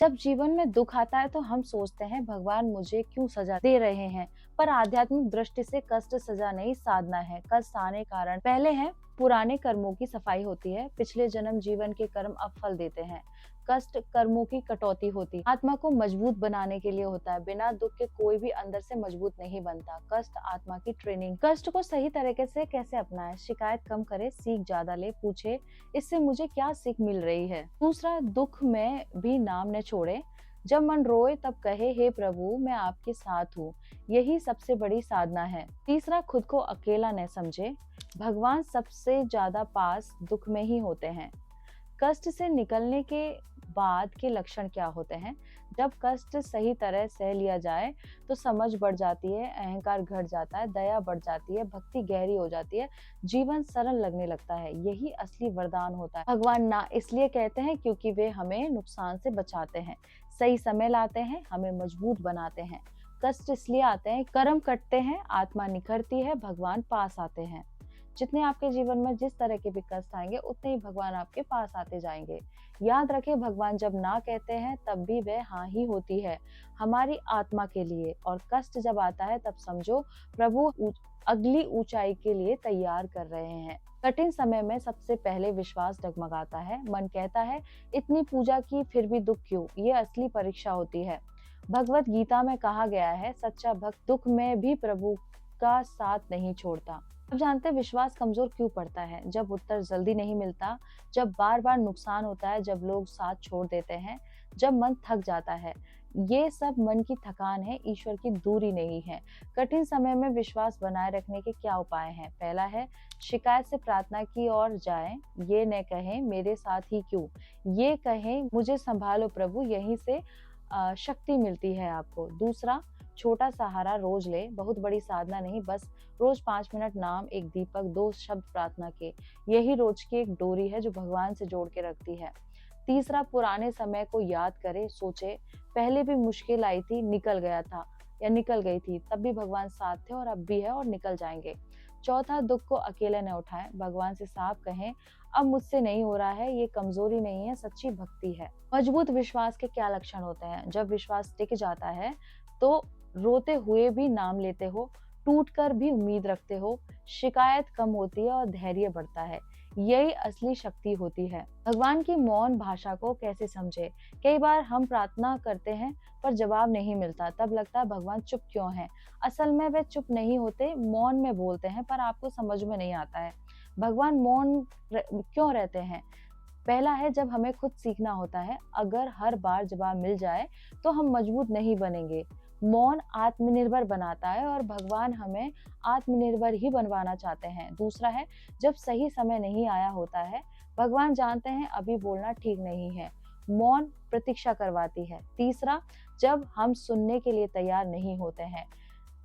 जब जीवन में दुख आता है तो हम सोचते हैं भगवान मुझे क्यों सजा दे रहे हैं, पर आध्यात्मिक दृष्टि से कष्ट सजा नहीं, साधना है। कष्ट आने कारण पहले है पुराने कर्मों की सफाई होती है, पिछले जन्म जीवन के कर्म अब फल देते हैं। कष्ट कर्मों की कटौती होती है, आत्मा को मजबूत बनाने के लिए होता है। बिना दुख के कोई भी अंदर से मजबूत नहीं बनता। कष्ट आत्मा की ट्रेनिंग। कष्ट को सही तरीके से कैसे अपनाएं? शिकायत कम करे, सीख ज्यादा ले, पूछे इससे मुझे क्या सीख मिल रही है। दूसरा, दुख में भी नाम न छोड़े। जब मन रोए तब कहे हे प्रभु मैं आपके साथ हूँ, यही सबसे बड़ी साधना है। तीसरा, खुद को अकेला न समझे। भगवान सबसे ज्यादा पास दुख में ही होते हैं। कष्ट से निकलने के बाद के लक्षण क्या होते हैं? जब कष्ट सही तरह सह लिया जाए तो समझ बढ़ जाती है, अहंकार घट जाता है, दया बढ़ जाती है, भक्ति गहरी हो जाती है, जीवन सरल लगने लगता है। यही असली वरदान होता है। भगवान ना इसलिए कहते हैं क्योंकि वे हमें नुकसान से बचाते हैं, सही समय लाते हैं, हमें मजबूत बनाते हैं। कष्ट इसलिए आते हैं, कर्म कटते हैं, आत्मा निखरती है, भगवान पास आते हैं। जितने आपके जीवन में जिस तरह के भी कष्ट आएंगे उतने ही भगवान आपके पास आते जाएंगे। याद रखें, भगवान जब ना कहते हैं तब भी वह हाँ ही होती है हमारी आत्मा के लिए। और कष्ट जब आता है तब समझो प्रभु अगली ऊंचाई के लिए तैयार कर रहे हैं। कठिन समय में सबसे पहले विश्वास डगमगाता है। मन कहता है इतनी पूजा की फिर भी दुख क्यों? ये असली परीक्षा होती है। भगवत गीता में कहा गया है सच्चा भक्त दुख में भी प्रभु का साथ नहीं छोड़ता। अब जानते हैं विश्वास कमजोर क्यों पड़ता है? जब उत्तर जल्दी नहीं मिलता, जब बार बार नुकसान होता है, जब लोग साथ छोड़ देते हैं, जब मन थक जाता है। ये सब मन की थकान है, ईश्वर की दूरी नहीं है। कठिन समय में विश्वास बनाए रखने के क्या उपाय हैं? पहला है शिकायत से प्रार्थना की ओर जाएं। ये न कहें मेरे साथ ही क्यों, ये कहें मुझे संभालो प्रभु, यहीं से शक्ति मिलती है आपको। दूसरा, छोटा सहारा रोज ले, बहुत बड़ी साधना नहीं, बस रोज 5 मिनट नाम, एक दीपक, 2 शब्द प्रार्थना के। यही रोज की एक डोरी है जो भगवान से जोड़ के रखती है। तीसरा, पुराने समय को याद करे, सोचे पहले भी मुश्किल आई थी, निकल गया था या निकल गई थी, तब भी भगवान साथ थे और अब भी है और निकल जाएंगे। चौथा, दुख को अकेले न उठाएं, भगवान से साफ कहें अब मुझसे नहीं हो रहा है, ये कमजोरी नहीं है, सच्ची भक्ति है। मजबूत विश्वास के क्या लक्षण होते हैं? जब विश्वास टिक जाता है तो रोते हुए भी नाम लेते हो, टूटकर भी उम्मीद रखते हो, शिकायत कम होती है और धैर्य बढ़ता है। यही असली शक्ति होती है। भगवान की मौन भाषा को कैसे समझे? कई बार हम प्रार्थना करते हैं पर जवाब नहीं मिलता, तब लगता है भगवान चुप क्यों हैं? असल में वे चुप नहीं होते, मौन में बोलते हैं, पर आपको समझ में नहीं आता है भगवान मौन क्यों रहते हैं। पहला है जब हमें खुद सीखना होता है। अगर हर बार जवाब मिल जाए तो हम मजबूत नहीं बनेंगे। मौन आत्मनिर्भर बनाता है और भगवान हमें आत्मनिर्भर ही बनवाना चाहते हैं। दूसरा है जब सही समय नहीं आया होता है, भगवान जानते हैं अभी बोलना ठीक नहीं है, मौन प्रतीक्षा करवाती है। तीसरा, जब हम सुनने के लिए तैयार नहीं होते हैं,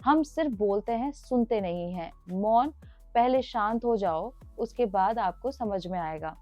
हम सिर्फ बोलते हैं, सुनते नहीं हैं। मौन, पहले शांत हो जाओ, उसके बाद आपको समझ में आएगा।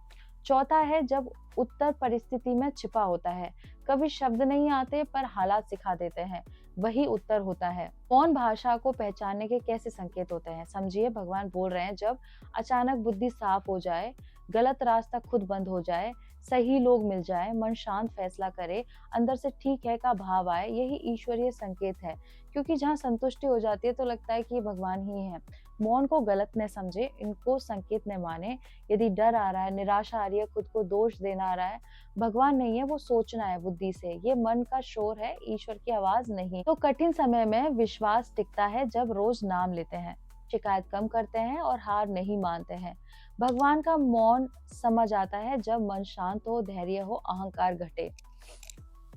चौथा है जब उत्तर परिस्थिति में छिपा होता है, कभी शब्द नहीं आते पर हालात सिखा देते हैं, वही उत्तर होता है। मौन भाषा को पहचानने के कैसे संकेत होते हैं? समझिए, भगवान बोल रहे हैं जब अचानक बुद्धि साफ हो जाए, गलत रास्ता खुद बंद हो जाए, सही लोग मिल जाए, मन शांत फैसला करे, अंदर से ठीक है का भाव आए, यही ईश्वरीय संकेत है। क्योंकि जहाँ संतुष्टि हो जाती है तो लगता है कि ये भगवान ही है। मौन को गलत न समझे, इनको संकेत न माने। यदि डर आ रहा है, निराशा आ रही है, खुद को दोष देना आ रहा है, भगवान नहीं है, वो सोचना है बुद्धि से, ये मन का शोर है, ईश्वर की आवाज नहीं। तो कठिन समय में विश्वास टिकता है जब रोज नाम लेते हैं, शिकायत कम करते हैं और हार नहीं मानते हैं। भगवान का मौन समझ आता है जब मन शांत हो, धैर्य हो, अहंकार घटे।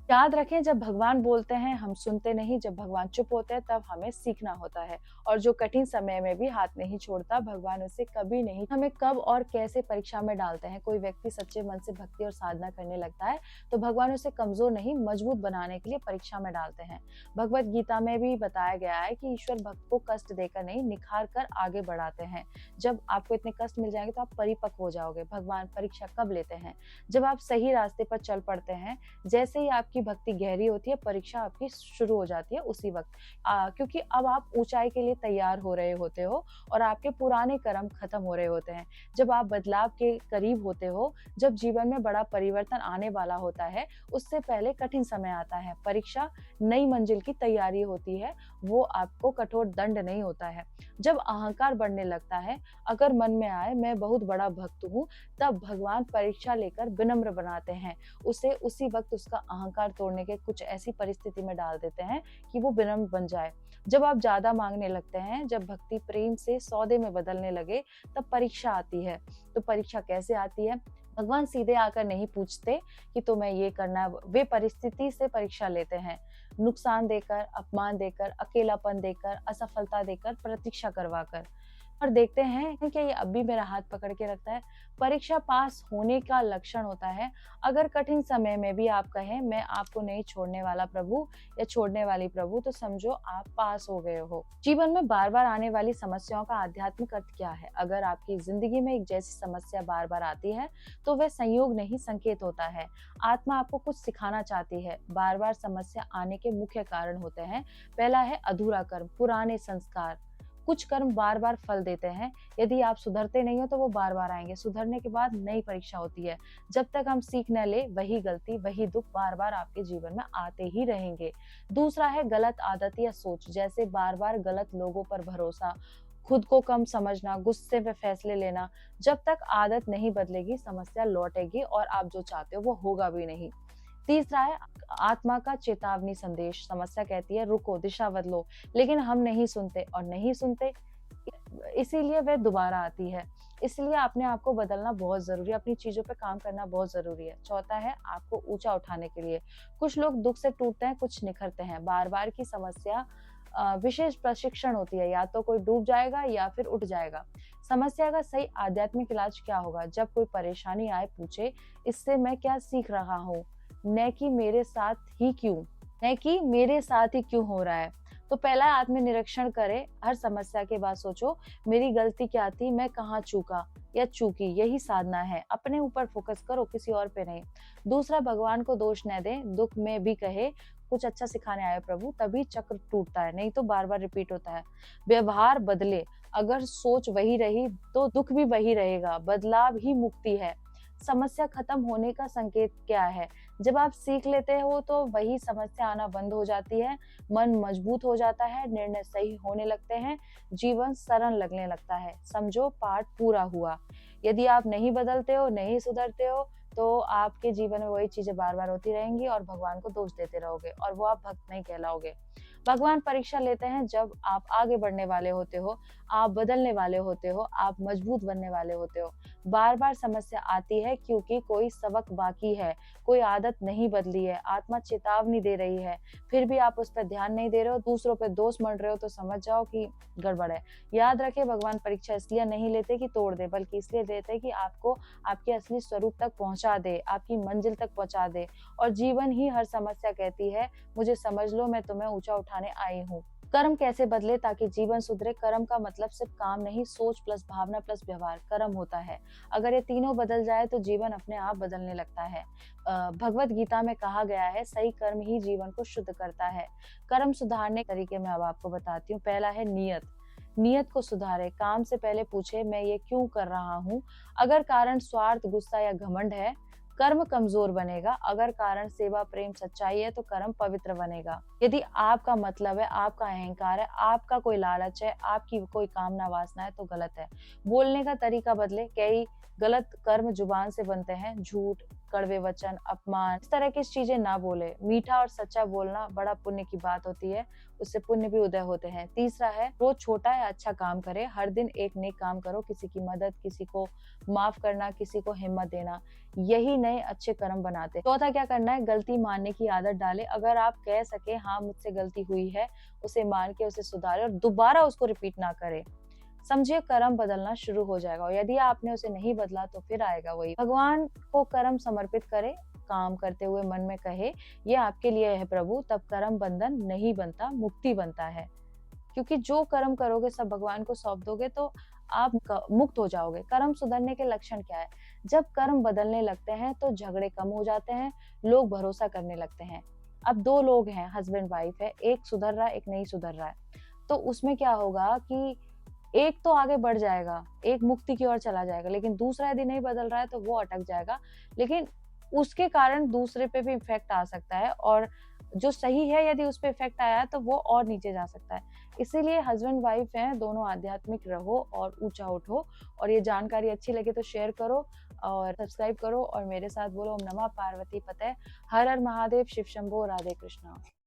याद रखें, जब भगवान बोलते हैं हम सुनते नहीं, जब भगवान चुप होते हैं तब हमें सीखना होता है। और जो कठिन समय में भी हाथ नहीं छोड़ता, भगवान उसे कभी नहीं, हमें कब और कैसे परीक्षा में डालते हैं। कोई व्यक्ति सच्चे मन से भक्ति और साधना करने लगता है तो भगवान उसे कमजोर नहीं, मजबूत बनाने के लिए परीक्षा में डालते हैं। भगवत गीता में भी बताया गया है कि ईश्वर भक्त को कष्ट देकर नहीं, निखार कर आगे बढ़ाते हैं। जब आपको इतने कष्ट मिल जाएंगे तो आप परिपक्व हो जाओगे। भगवान परीक्षा कब लेते हैं? जब आप सही रास्ते पर चल पड़ते हैं, जैसे ही आपकी आपकी भक्ति गहरी होती है, परीक्षा आपकी शुरू हो जाती है उसी वक्त, क्योंकि अब आप ऊंचाई के लिए तैयार हो रहे होते हो और आपके पुराने कर्म खत्म हो रहे होते हैं। जब आप बदलाव के करीब होते हो, जब जीवन में बड़ा परिवर्तन आने वाला होता है, उससे पहले कठिन समय आता है। परीक्षा नई मंजिल की तैयारी होती है, वो आपको कठोर दंड नहीं होता है। जब अहंकार बढ़ने लगता है, अगर मन में आए मैं बहुत बड़ा भक्त हूँ, तब भगवान परीक्षा लेकर विनम्र बनाते हैं, उसे उसी वक्त उसका अहंकार तोड़ने के कुछ ऐसी परिस्थिति में डाल देते हैं कि वो विनम्र बन जाए। जब आप ज्यादा मांगने लगते हैं, जब भक्ति प्रेम से सौदे में बदलने लगे, तब परीक्षा आती है। तो परीक्षा कैसे आती है? भगवान सीधे आकर नहीं पूछते कि तुम्हें ये करना है, वे परिस्थिति से परीक्षा लेते हैं, नुकसान देकर, अपमान देकर, अकेलापन देकर, असफलता देकर, प्रतीक्षा करवाकर। और देखते हैं कि ये अब भी मेरा हाथ पकड़ के रखता है। परीक्षा पास होने का लक्षण होता है। अगर कठिन समय में भी आप कहें मैं आपको नहीं छोड़ने वाला प्रभु या छोड़ने वाली प्रभु, तो समझो आप पास हो गए हो। जीवन में बार बार आने वाली समस्याओं का आध्यात्मिक अर्थ क्या है? अगर आपकी जिंदगी में एक जैसी समस्या बार बार आती है, तो वह संयोग नहीं, संकेत होता है। आत्मा आपको कुछ सिखाना चाहती है। बार बार समस्या आने के मुख्य कारण होते हैं। पहला है अधूरा कर्म, पुराने संस्कार। कुछ कर्म बार बार फल देते हैं। यदि आप सुधरते नहीं हो तो वो बार बार आएंगे। सुधरने के बाद नई परीक्षा होती है। जब तक हम सीख न ले, वही गलती, वही दुख बार बार आपके जीवन में आते ही रहेंगे। दूसरा है गलत आदत या सोच, जैसे बार बार गलत लोगों पर भरोसा, खुद को कम समझना, गुस्से में फैसले लेना। जब तक आदत नहीं बदलेगी, समस्या लौटेगी और आप जो चाहते हो वो होगा भी नहीं। तीसरा है आत्मा का चेतावनी संदेश। समस्या कहती है रुको, दिशा बदलो, लेकिन हम नहीं सुनते और नहीं सुनते, इसीलिए वह दोबारा आती है। इसलिए अपने आप को बदलना बहुत जरूरी है, अपनी चीजों पे काम करना बहुत जरूरी है। चौथा है आपको ऊंचा उठाने के लिए। कुछ लोग दुख से टूटते हैं, कुछ निखरते हैं। बार बार की समस्या विशेष प्रशिक्षण होती है, या तो कोई डूब जाएगा या फिर उठ जाएगा। समस्या का सही आध्यात्मिक इलाज क्या होगा? जब कोई परेशानी आए, पूछे इससे मैं क्या सीख रहा हूँ, न कि मेरे साथ ही क्यों हो रहा है। तो पहला आत्मनिरीक्षण करें। हर समस्या के बाद सोचो मेरी गलती क्या थी, मैं कहाँ चूका या चूकी, यही साधना है। अपने ऊपर फोकस करो, किसी और पे नहीं। दूसरा, भगवान को दोष न दें। दुख में भी कहे कुछ अच्छा सिखाने आए प्रभु, तभी चक्र टूटता है, नहीं तो बार बार रिपीट होता है। व्यवहार बदले। अगर सोच वही रही तो दुख भी वही रहेगा। बदलाव ही मुक्ति है। समस्या खत्म होने का संकेत क्या है? जब आप सीख लेते हो तो वही समस्या आना बंद हो जाती है, मन मजबूत हो जाता है, निर्णय सही होने लगते हैं, जीवन सरल लगने लगता है। समझो पाठ पूरा हुआ। यदि आप नहीं बदलते हो, नहीं सुधरते हो, तो आपके जीवन में वही चीजें बार बार होती रहेंगी और भगवान को दोष देते रहोगे और वो आप भक्त नहीं कहलाओगे। भगवान परीक्षा लेते हैं जब आप आगे बढ़ने वाले होते हो, आप बदलने वाले होते हो, आप मजबूत बनने वाले होते हो। बार बार समस्या आती है क्योंकि कोई सबक बाकी है, कोई आदत नहीं बदली है, आत्मा चेतावनी दे रही है, फिर भी आप उस पर ध्यान नहीं दे रहे हो, दूसरों पे दोष मढ़ रहे हो, तो समझ जाओ कि गड़बड़ है। याद रखे, भगवान परीक्षा इसलिए नहीं लेते कि तोड़ दे, बल्कि इसलिए देते कि आपको आपके असली स्वरूप तक पहुंचा दे, आपकी मंजिल तक पहुंचा दे। और जीवन ही हर समस्या कहती है मुझे समझ लो, मैं तुम्हें ऊंचा उठाने आई हूँ। कर्म कैसे बदले ताकि जीवन सुधरे? कर्म का मतलब सिर्फ काम नहीं, सोच प्लस भावना प्लस व्यवहार कर्म होता है। अगर ये तीनों बदल जाए तो जीवन अपने आप बदलने लगता है। भगवत गीता में कहा गया है सही कर्म ही जीवन को शुद्ध करता है। कर्म सुधारने के तरीके मैं अब आपको बताती हूँ। पहला है नियत को सुधारे। काम से पहले पूछे मैं ये क्यों कर रहा हूँ। अगर कारण स्वार्थ, गुस्सा या घमंड है, कर्म कमजोर बनेगा। अगर कारण सेवा, प्रेम, सच्चाई है, तो कर्म पवित्र बनेगा। यदि आपका मतलब है, आपका अहंकार है, आपका कोई लालच है, आपकी कोई कामना वासना है, तो गलत है। बोलने का तरीका बदले। कई गलत कर्म जुबान से बनते हैं। झूठ, कड़वे वचन, अपमान, इस तरह की चीजें ना बोले। मीठा और सच्चा बोलना बड़ा पुण्य की बात होती है, उससे पुण्य भी उदय होते हैं। तीसरा है रोज छोटा या अच्छा काम करे। हर दिन एक नेक काम करो, किसी की मदद, किसी को माफ करना, किसी को हिम्मत देना, यही नए अच्छे कर्म बनाते। चौथा क्या करना है? गलती मानने की आदत डाले। अगर आप कह सके हाँ मुझसे गलती हुई है, उसे मान के उसे सुधारे और दोबारा उसको रिपीट ना करे। समझिए कर्म बदलना शुरू हो जाएगा, और यदि आपने उसे नहीं बदला तो फिर आएगा वही। भगवान को कर्म समर्पित करे। काम करते हुए मन में कहे ये आपके लिए है प्रभु, तब कर्म बंधन नहीं बनता, मुक्ति बनता है। क्योंकि जो कर्म करोगे सब भगवान को सौंप दोगे तो आप मुक्त हो जाओगे। कर्म सुधरने के लक्षण क्या है? जब कर्म बदलने लगते हैं तो झगड़े कम हो जाते हैं, लोग भरोसा करने लगते हैं, अब 2 लोग हैं, हस्बैंड वाइफ है, एक सुधर रहा है, एक नहीं सुधर रहा है। तो उसमें क्या होगा कि एक तो आगे बढ़ जाएगा, एक मुक्ति की ओर चला जाएगा, लेकिन दूसरा यदि नहीं बदल रहा है तो वो अटक जाएगा। लेकिन उसके कारण दूसरे पे भी इफ़ेक्ट आ सकता है, और जो सही है यदि उस पे इफ़ेक्ट आया है तो वो और नीचे जा सकता है। इसीलिए हस्बैंड वाइफ हैं, दोनों आध्यात्मिक रहो और ऊँचा उठो। और ये जानकारी अच्छी लगे तो शेयर करो और सब्सक्राइब करो और मेरे साथ बोलो ओम नमः पार्वती पते, हर हर महादेव, शिव शंभो, राधे कृष्णा।